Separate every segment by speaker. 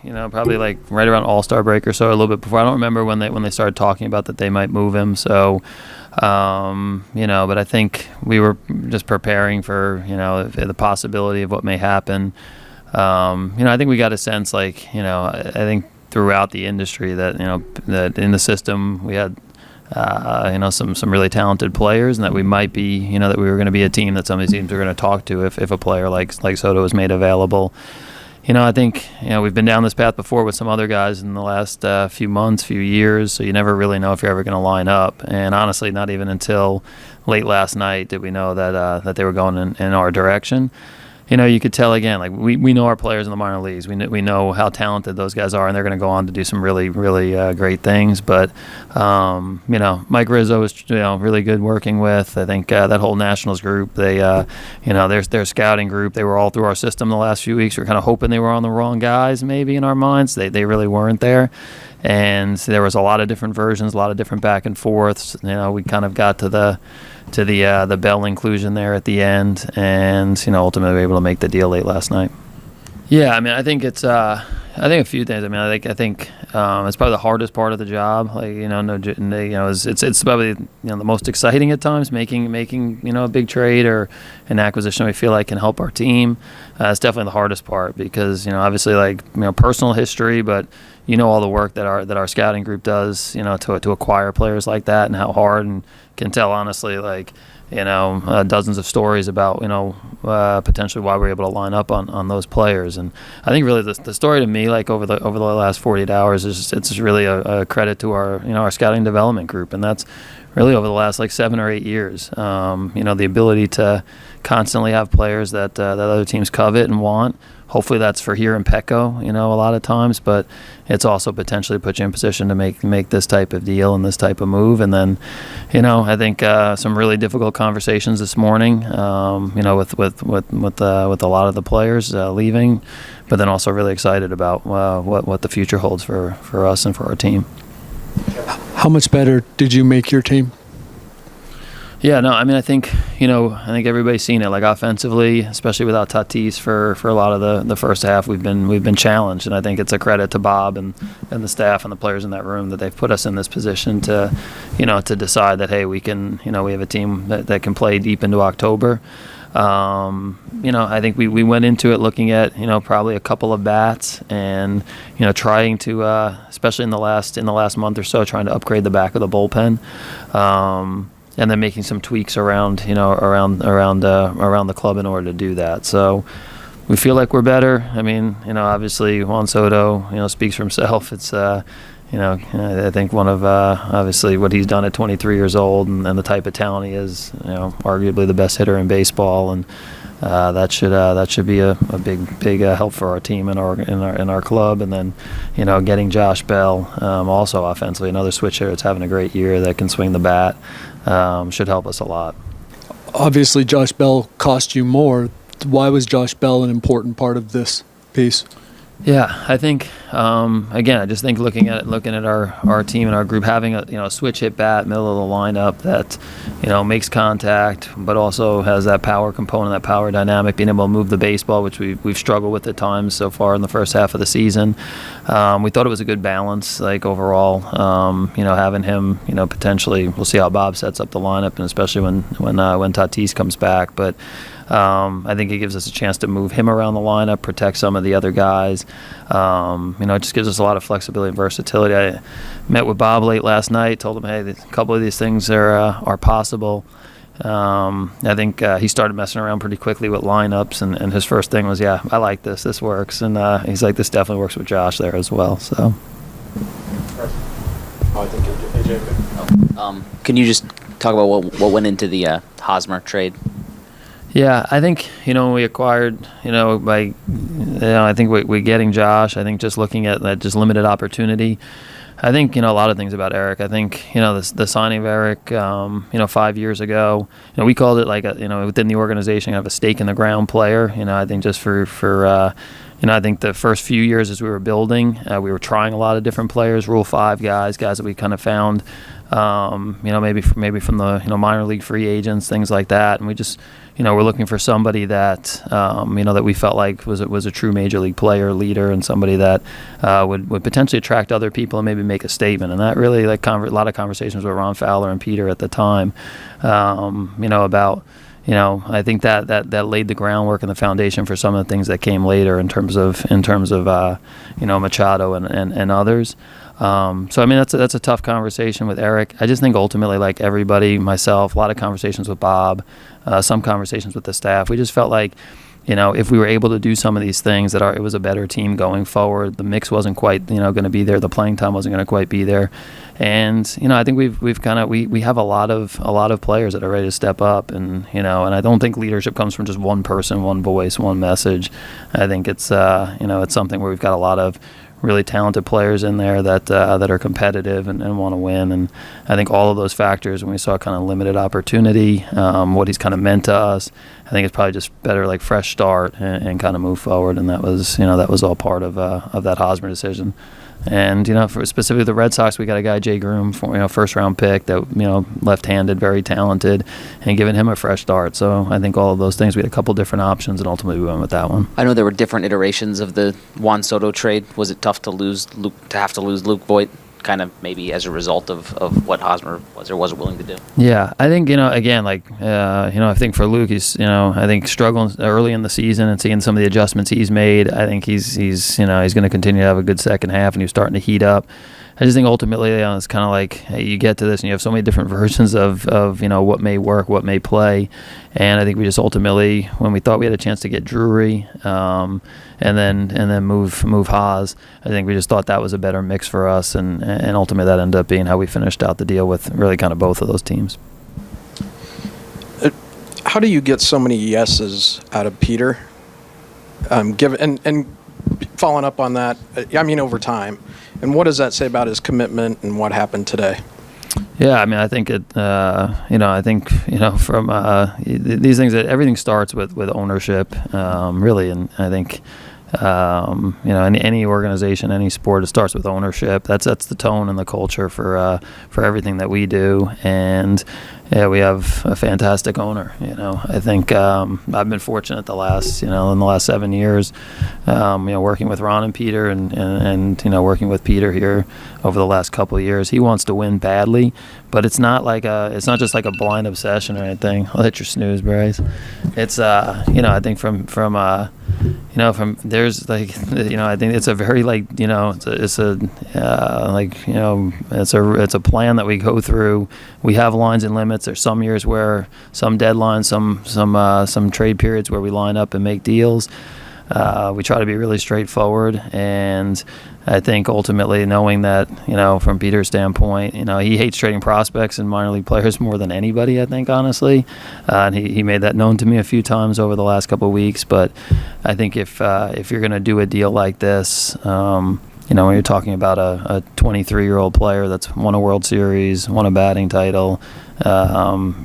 Speaker 1: probably like right around All-Star break or so, a little bit before. I don't remember when they started talking about that they might move him. So, but I think we were just preparing for, the possibility of what may happen. I think we got a sense, like, I think throughout the industry that, that in the system we had, some really talented players, and that we might be, that we were going to be a team that some of these teams are going to talk to if a player like Soto is made available. I think, we've been down this path before with some other guys in the last few years, so you never really know if you're ever going to line up. And honestly, not even until late last night did we know that they were going in our direction. You could tell again, like we know our players in the minor leagues. We know how talented those guys are, and they're going to go on to do some really, really great things. But, Mike Rizzo is, really good working with. I think that whole Nationals group, their scouting group, they were all through our system the last few weeks. We were kind of hoping they were on the wrong guys maybe in our minds. They really weren't there. And there was a lot of different versions, a lot of different back and forths. We kind of got to the Bell inclusion there at the end, and ultimately we were able to make the deal late last night. Yeah, I mean, I think it's a few things. I mean, I think it's probably the hardest part of the job. Like, it's probably the most exciting at times, making a big trade or an acquisition we feel like can help our team. It's definitely the hardest part because obviously personal history, but all the work that our scouting group does to acquire players like that, and how hard, and can tell honestly dozens of stories about potentially why we're able to line up on those players. And I think really the story to me, like over the last 48 hours, is it's just really a credit to our scouting development group, and that's really over the last 7 or 8 years. The ability to constantly have players that other teams covet and want. Hopefully that's for here in Petco, a lot of times, but it's also potentially put you in position to make this type of deal and this type of move. And then, I think some really difficult conversations this morning, with a lot of the players leaving, but then also really excited about what the future holds for us and for our team.
Speaker 2: How much better did you make your team?
Speaker 1: Yeah, no, I mean, I think everybody's seen it. Like offensively, especially without Tatis for a lot of the first half, we've been challenged, and I think it's a credit to Bob and the staff and the players in that room that they've put us in this position to decide that, hey, we can, we have a team that can play deep into October. I think we went into it looking at probably a couple of bats, and trying to especially in the last month or so, trying to upgrade the back of the bullpen. And then making some tweaks around the club in order to do that. So we feel like we're better. I mean, obviously Juan Soto, speaks for himself. It's, I think one of obviously what he's done at 23 years old, and the type of talent he is, arguably the best hitter in baseball, and that should be a big help for our team and our club. And then getting Josh Bell, also offensively, another switch hitter that's having a great year that can swing the bat, should help us a lot.
Speaker 2: Obviously Josh Bell cost you more. Why was Josh Bell an important part of this piece?
Speaker 1: Yeah, I think again, I just think looking at our team and our group, having a switch hit bat middle of the lineup that makes contact, but also has that power component, that power dynamic, being able to move the baseball, which we've struggled with at times so far in the first half of the season. We thought it was a good balance, like overall. Having him, potentially, we'll see how Bob sets up the lineup, and especially when Tatis comes back, but. I think it gives us a chance to move him around the lineup, protect some of the other guys. It just gives us a lot of flexibility and versatility. I met with Bob late last night, told him, hey, a couple of these things are possible. I think he started messing around pretty quickly with lineups, and his first thing was, yeah, I like this. This works. And he's like, this definitely works with Josh there as well. So.
Speaker 3: I think AJ. Can you just talk about what went into the Hosmer trade?
Speaker 1: Yeah, I think, when we acquired, I think we're getting Josh. I think just looking at that just limited opportunity. I think, a lot of things about Eric. I think, the signing of Eric, 5 years ago, we called it like within the organization, kind of a stake in the ground player. I think just for I think the first few years as we were building, we were trying a lot of different players, Rule 5 guys that we kind of found, maybe from the minor league free agents, things like that, and we just we're looking for somebody that that we felt like was a true major league player, leader, and somebody that would potentially attract other people and maybe make a statement. And that really a lot of conversations with Ron Fowler and Peter at the time, about. I think that laid the groundwork and the foundation for some of the things that came later in terms of Machado and others. So I mean that's a tough conversation with Eric. I just think ultimately, like everybody, myself, a lot of conversations with Bob, some conversations with the staff. We just felt like, if we were able to do some of these things, that it was a better team going forward. The mix wasn't quite going to be there. The playing time wasn't going to quite be there. And I think we have a lot of players that are ready to step up, and and I don't think leadership comes from just one person, one voice, one message. I think it's it's something where we've got a lot of really talented players in there that are competitive and want to win. And I think all of those factors, when we saw kind of limited opportunity, what he's kind of meant to us, I think it's probably just better fresh start and kind of move forward. And that was all part of that Hosmer decision. And for specifically the Red Sox, we got a guy, Jay Groom, first round pick that left-handed, very talented, and giving him a fresh start. So I think all of those things, we had a couple different options, and ultimately we went with that one.
Speaker 3: I know there were different iterations of the Juan Soto trade. Was it tough to lose Luke Voigt, kind of maybe as a result of what Hosmer was or wasn't willing to do?
Speaker 1: Yeah, I think again, I think for Luke, he's I think struggling early in the season and seeing some of the adjustments he's made. I think he's going to continue to have a good second half, and he's starting to heat up. I just think ultimately, it's kind of like, hey, you get to this and you have so many different versions of what may work, what may play. And I think we just ultimately, when we thought we had a chance to get Drury and then move Haas, I think we just thought that was a better mix for us. And ultimately that ended up being how we finished out the deal with really kind of both of those teams.
Speaker 4: How do you get so many yeses out of Peter? Given and following up on that, over time. And what does that say about his commitment and what happened today?
Speaker 1: Yeah, I mean, I think it. From these things, everything starts with ownership, really, and I think. Any organization, any sport, it starts with ownership. That sets the tone and the culture for everything that we do. And we have a fantastic owner. I think I've been fortunate in the last 7 years, working with Ron and Peter and working with Peter here over the last couple of years. He wants to win badly, but it's not just like a blind obsession or anything. I'll hit your snooze, Bryce. It's I think from there's I think it's a very it's a plan that we go through. We have lines and limits. There's some years where some deadlines, some trade periods where we line up and make deals. We try to be really straightforward, and I think ultimately knowing that, from Peter's standpoint, he hates trading prospects and minor league players more than anybody, I think, honestly. And he made that known to me a few times over the last couple of weeks. But I think if you're going to do a deal like this, when you're talking about a 23-year-old player that's won a World Series, won a batting title, perennial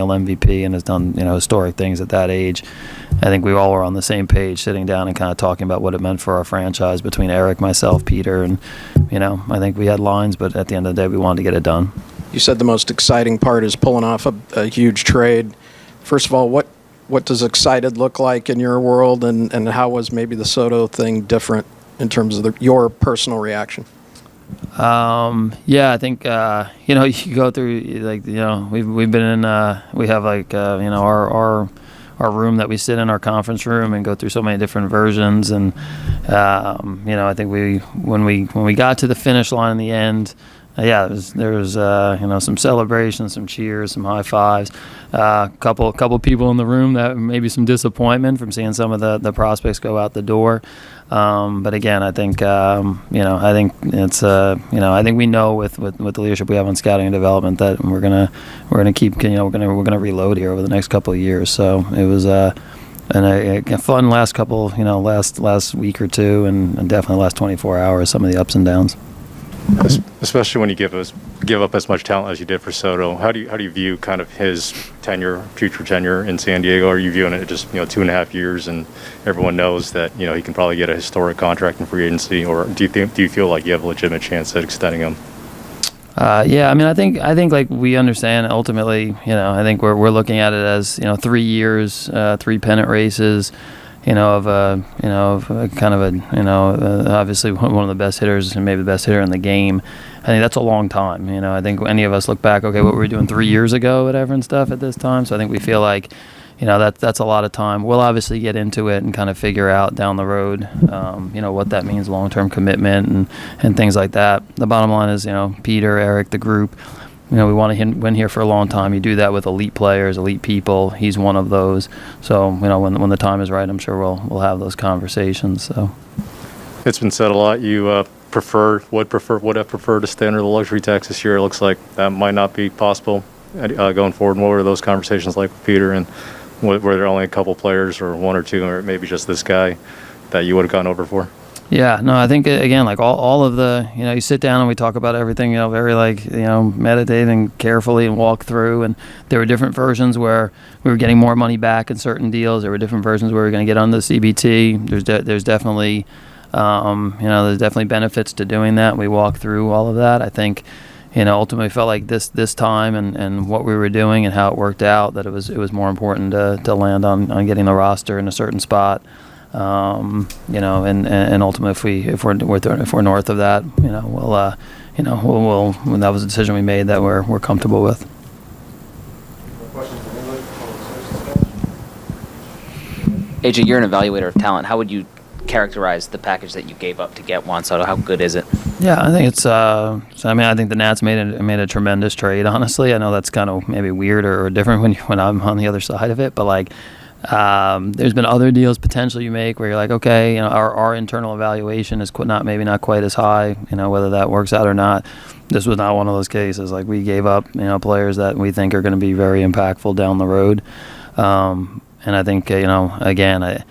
Speaker 1: MVP, and has done historic things at that age, I think we all were on the same page, sitting down and kind of talking about what it meant for our franchise between Eric, myself, Peter, and I think we had lines, but at the end of the day, we wanted to get it done.
Speaker 4: You said the most exciting part is pulling off a huge trade. First of all, what does excited look like in your world, and how was maybe the Soto thing different in terms of your personal reaction?
Speaker 1: I think you go through we've been in we have our room that we sit in, our conference room, and go through so many different versions. And I think when we got to the finish line in the end, there was some celebrations, some cheers, some high fives. Couple people in the room that maybe some disappointment from seeing some of the prospects go out the door. But again, I think I think it's I think we know with the leadership we have on scouting and development that we're gonna keep we're gonna reload here over the next couple of years. So it was a fun last couple last week or two, and definitely last 24 hours, some of the ups and downs.
Speaker 5: Especially when you give up as much talent as you did for Soto. How do you view kind of his future tenure in San Diego? Are you viewing it just 2.5 years, and everyone knows that he can probably get a historic contract in free agency, or do you feel like you have a legitimate chance at extending him?
Speaker 1: Yeah, I mean, I think like we understand ultimately. I think we're looking at it as 3 years, 3 pennant races. Obviously one of the best hitters and maybe the best hitter in the game. I think that's a long time. I think any of us look back, okay, what were we doing 3 years ago, whatever and stuff at this time. So I think we feel like, that's a lot of time. We'll obviously get into it and kind of figure out down the road, what that means, long-term commitment and things like that. The bottom line is, Peter, Eric, the group, we want to win here for a long time. You do that with elite players, elite people. He's one of those. So, when the time is right, I'm sure we'll have those conversations. So,
Speaker 5: it's been said a lot. You would have preferred to stay under the luxury tax this year. It looks like that might not be possible going forward. What were those conversations like with Peter? And were there only a couple players, or one or two, or maybe just this guy that you would have gone over for?
Speaker 1: Yeah, no, I think, again, like all of the, you sit down and we talk about everything, very meditating carefully and walk through. And there were different versions where we were getting more money back in certain deals. There were different versions where we were going to get on the CBT. There's definitely, there's definitely benefits to doing that. We walked through all of that. I think, ultimately felt like this time and what we were doing and how it worked out, that it was more important to land on getting the roster in a certain spot. And ultimately, if we're north of that, that was a decision we made that we're comfortable with.
Speaker 3: AJ, you're an evaluator of talent. How would you characterize the package that you gave up to get Juan Soto? How good is it?
Speaker 1: Yeah, I think it's. I think the Nats made a tremendous trade. Honestly, I know that's kind of maybe weird or different when I'm on the other side of it, but like. There's been other deals potentially you make where you're like, okay, our internal evaluation is maybe not quite as high, whether that works out or not. This was not one of those cases. Like, we gave up, players that we think are going to be very impactful down the road. And I think, again,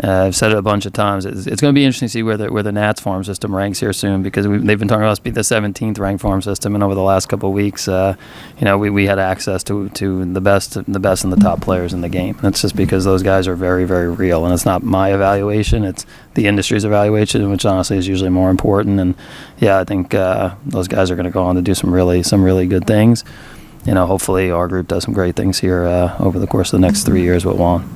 Speaker 1: I've said it a bunch of times. It's going to be interesting to see where the Nats farm system ranks here soon, because they've been talking about us being the 17th ranked farm system, and over the last couple of weeks, we had access to the best and the top players in the game. And it's just because those guys are very, very real, and it's not my evaluation; it's the industry's evaluation, which honestly is usually more important. And yeah, I think those guys are going to go on to do some really good things. Hopefully our group does some great things here over the course of the next 3 years with Juan.